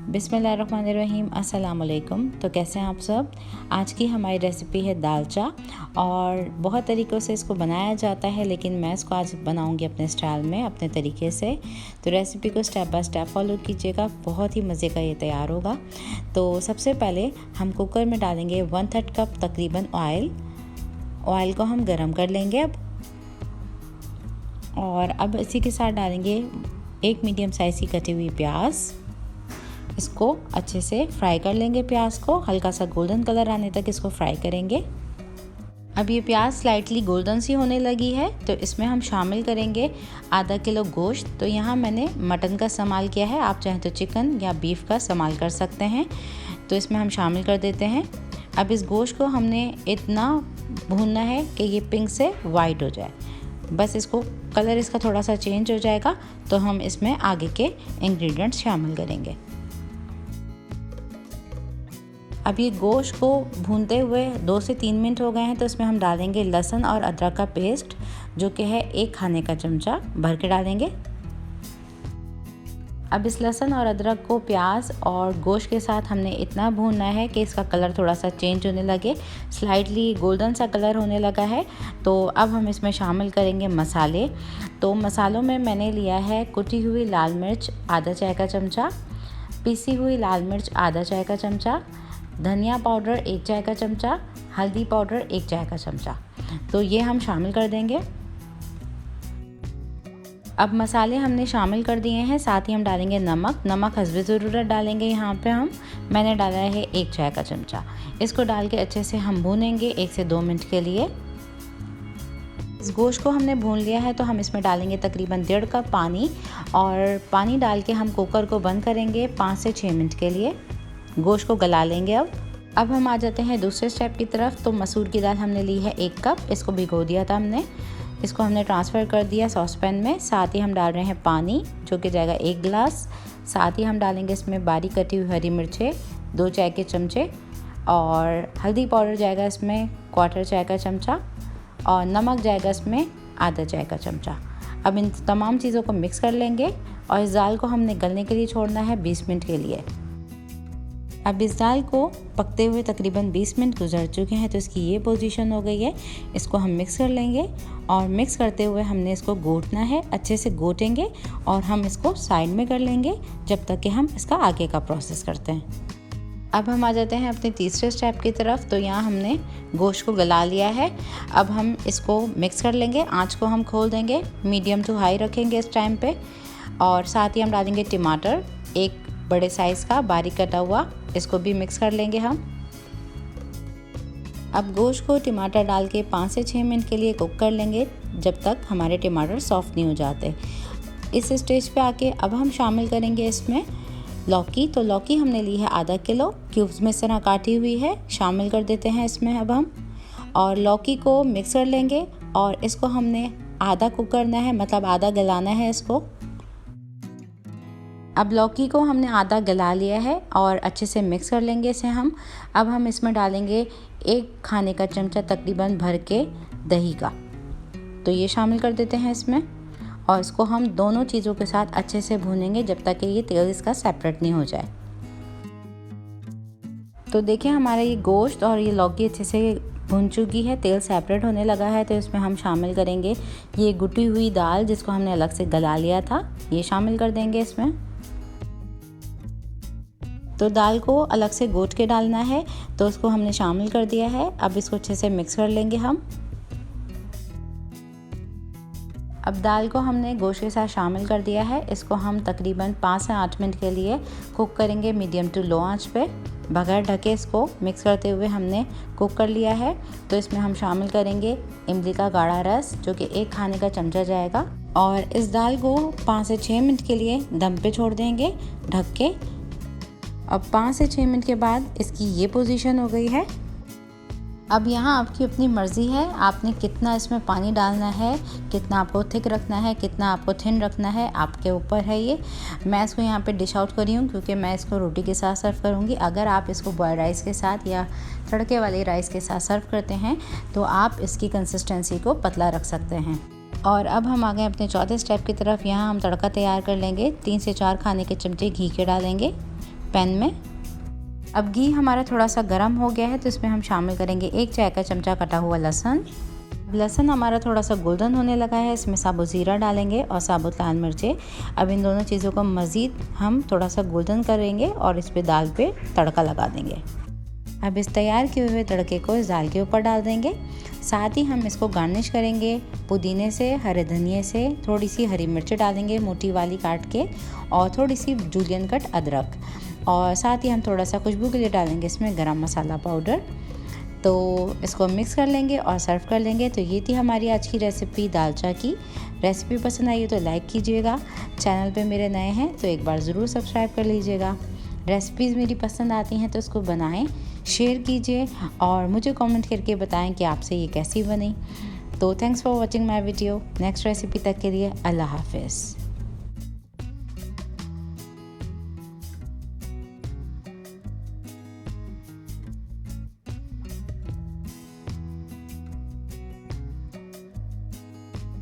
बिस्मिल्लाहिर्रहमानिर्रहीम, अस्सलाम वालेकुम। तो कैसे हैं आप सब। आज की हमारी रेसिपी है दालचा और बहुत तरीक़ों से इसको बनाया जाता है, लेकिन मैं इसको आज बनाऊंगी अपने स्टाइल में, अपने तरीके से। तो रेसिपी को स्टेप बाय स्टेप फॉलो कीजिएगा, बहुत ही मज़े का ये तैयार होगा। तो सबसे पहले हम कुकर में डालेंगे 1/3 कप तकरीबन ऑयल को हम गरम कर लेंगे और अब इसी के साथ डालेंगे एक मीडियम साइज़ की कटी हुई प्याज। इसको अच्छे से फ्राई कर लेंगे, प्याज को हल्का सा गोल्डन कलर आने तक इसको फ्राई करेंगे। अब ये प्याज स्लाइटली गोल्डन सी होने लगी है, तो इसमें हम शामिल करेंगे आधा किलो गोश्त। तो यहाँ मैंने मटन का इस्तेमाल किया है, आप चाहें तो चिकन या बीफ का इस्तेमाल कर सकते हैं। तो इसमें हम शामिल कर देते हैं। अब इस गोश्त को हमने इतना भूनना है कि ये पिंक से वाइट हो जाए, बस इसको कलर इसका थोड़ा सा चेंज हो जाएगा तो हम इसमें आगे के इंग्रेडिएंट्स शामिल करेंगे। अब ये गोश्त को भूनते हुए 2 से 3 मिनट हो गए हैं, तो इसमें हम डालेंगे लहसुन और अदरक का पेस्ट, जो कि है 1 खाने का चमचा भर के डालेंगे। अब इस लहसुन और अदरक को प्याज और गोश्त के साथ हमने इतना भूनना है कि इसका कलर थोड़ा सा चेंज होने लगे, स्लाइटली गोल्डन सा कलर होने लगा है। तो अब हम इसमें शामिल करेंगे मसाले। तो मसालों में मैंने लिया है कुटी हुई लाल मिर्च आधा चाय का चमचा, पीसी हुई लाल मिर्च आधा चाय का चमचा, धनिया पाउडर 1 चाय का चमचा, हल्दी पाउडर 1 चाय का चमचा। तो ये हम शामिल कर देंगे। अब मसाले हमने शामिल कर दिए हैं, साथ ही हम डालेंगे नमक हस्बे ज़रूरत डालेंगे। यहाँ पे मैंने डाला है 1 चाय का चमचा। इसको डाल के अच्छे से हम भूनेंगे 1 से 2 मिनट के लिए। इस गोश्त को हमने भून लिया है, तो हम इसमें डालेंगे तकरीबन 1.5 कप पानी और पानी डाल के हम कुकर को बंद करेंगे 5 से 6 मिनट के लिए। गोश्त को गला लेंगे। अब हम आ जाते हैं दूसरे स्टेप की तरफ। तो मसूर की दाल हमने ली है 1 कप, इसको भिगो दिया था हमने। इसको हमने ट्रांसफ़र कर दिया सॉस पैन में। साथ ही हम डाल रहे हैं पानी, जो कि जाएगा 1 गिलास। साथ ही हम डालेंगे इसमें बारीक कटी हुई हरी मिर्चें 2 चाय के चमचे, और हल्दी पाउडर जाएगा इसमें 1/4 चाय का चमचा, और नमक जाएगा इसमें आधा चाय का चमचा। अब इन तमाम चीज़ों को मिक्स कर लेंगे और इस दाल को हमने गलने के लिए छोड़ना है 20 मिनट के लिए। अब इस दाल को पकते हुए तकरीबन 20 मिनट गुजर चुके हैं, तो इसकी ये पोजीशन हो गई है। इसको हम मिक्स कर लेंगे और मिक्स करते हुए हमने इसको घोटना है, अच्छे से घोटेंगे और हम इसको साइड में कर लेंगे जब तक कि हम इसका आगे का प्रोसेस करते हैं। अब हम आ जाते हैं अपने तीसरे स्टेप की तरफ। तो यहाँ हमने गोश्त को गला लिया है। अब हम इसको मिक्स कर लेंगे, आँच को हम खोल देंगे, मीडियम टू हाई रखेंगे इस टाइम पे। और साथ ही हम डालेंगे टमाटर 1 बड़े साइज़ का बारीक कटा हुआ, इसको भी मिक्स कर लेंगे हम। अब गोश्त को टमाटर डाल के 5 से 6 मिनट के लिए कुक कर लेंगे, जब तक हमारे टमाटर सॉफ्ट नहीं हो जाते। इस स्टेज पे आके अब हम शामिल करेंगे इसमें लौकी। तो लौकी हमने ली है आधा किलो, क्यूब्स में इस तरह काटी हुई है, शामिल कर देते हैं इसमें अब हम। और लौकी को मिक्स कर लेंगे और इसको हमने आधा कुक करना है, मतलब आधा गलाना है इसको। अब लौकी को हमने आधा गला लिया है और अच्छे से मिक्स कर लेंगे इसे हम। अब हम इसमें डालेंगे 1 खाने का चमचा तकरीबन भर के दही का, तो ये शामिल कर देते हैं इसमें। और इसको हम दोनों चीज़ों के साथ अच्छे से भूनेंगे जब तक कि ये तेल इसका सेपरेट नहीं हो जाए। तो देखिए हमारा ये गोश्त और ये लौकी अच्छे से भुन चुकी है, तेल सेपरेट होने लगा है। तो इसमें हम शामिल करेंगे ये गुटी हुई दाल, जिसको हमने अलग से गला लिया था, ये शामिल कर देंगे इसमें। तो दाल को अलग से घोट के डालना है, तो उसको हमने शामिल कर दिया है। अब इसको अच्छे से मिक्स कर लेंगे हम। अब दाल को हमने गोश्त के साथ शामिल कर दिया है। इसको हम तकरीबन 5 से 8 मिनट के लिए कुक करेंगे मीडियम टू लो आंच पे, बगैर ढके। इसको मिक्स करते हुए हमने कुक कर लिया है। तो इसमें हम शामिल करेंगे इमली का गाढ़ा रस, जो कि 1 खाने का चमचा जाएगा, और इस दाल को 5 से 6 मिनट के लिए दम पे छोड़ देंगे ढक के। अब 5 से 6 मिनट के बाद इसकी ये पोजीशन हो गई है। अब यहाँ आपकी अपनी मर्ज़ी है, आपने कितना इसमें पानी डालना है, कितना आपको थिक रखना है, कितना आपको थिन रखना है, आपके ऊपर है ये। मैं इसको यहाँ पे डिश आउट करी हूँ क्योंकि मैं इसको रोटी के साथ सर्व करूँगी। अगर आप इसको बॉयल राइस के साथ या तड़के वाले राइस के साथ सर्व करते हैं तो आप इसकी कंसिस्टेंसी को पतला रख सकते हैं। और अब हम आ गए अपने चौथे स्टेप की तरफ। यहाँ हम तड़का तैयार कर लेंगे। 3 से 4 खाने के चमचे घी के डालेंगे। पैन में। अब घी हमारा थोड़ा सा गर्म हो गया है तो इसमें हम शामिल करेंगे 1 चाय का चमचा कटा हुआ लहसुन। लहसुन हमारा थोड़ा सा गोल्डन होने लगा है, इसमें साबुत ज़ीरा डालेंगे और साबुत लाल मिर्चें। अब इन दोनों चीज़ों को मज़ीद हम थोड़ा सा गोल्डन करेंगे और इस पे दाल पे तड़का लगा देंगे। अब इस तैयार किए हुए तड़के को इस दाल के ऊपर डाल देंगे। साथ ही हम इसको गार्निश करेंगे पुदीने से, हरे धनिए से, थोड़ी सी हरी मिर्च डालेंगे मोटी वाली काट के और थोड़ी सी जूलियन कट अदरक, और साथ ही हम थोड़ा सा खुशबू के लिए डालेंगे इसमें गरम मसाला पाउडर। तो इसको मिक्स कर लेंगे और सर्व कर लेंगे। तो ये थी हमारी आज की रेसिपी दालचा की। रेसिपी पसंद आई हो तो लाइक कीजिएगा, चैनल पे मेरे नए हैं तो एक बार ज़रूर सब्सक्राइब कर लीजिएगा। रेसिपीज़ मेरी पसंद आती हैं तो उसको बनाएं, शेयर कीजिए और मुझे कमेंट करके बताएं कि आपसे ये कैसी बनी। तो thanks for watching my video. Next recipe तक के लिए अल्लाह हाफिज़।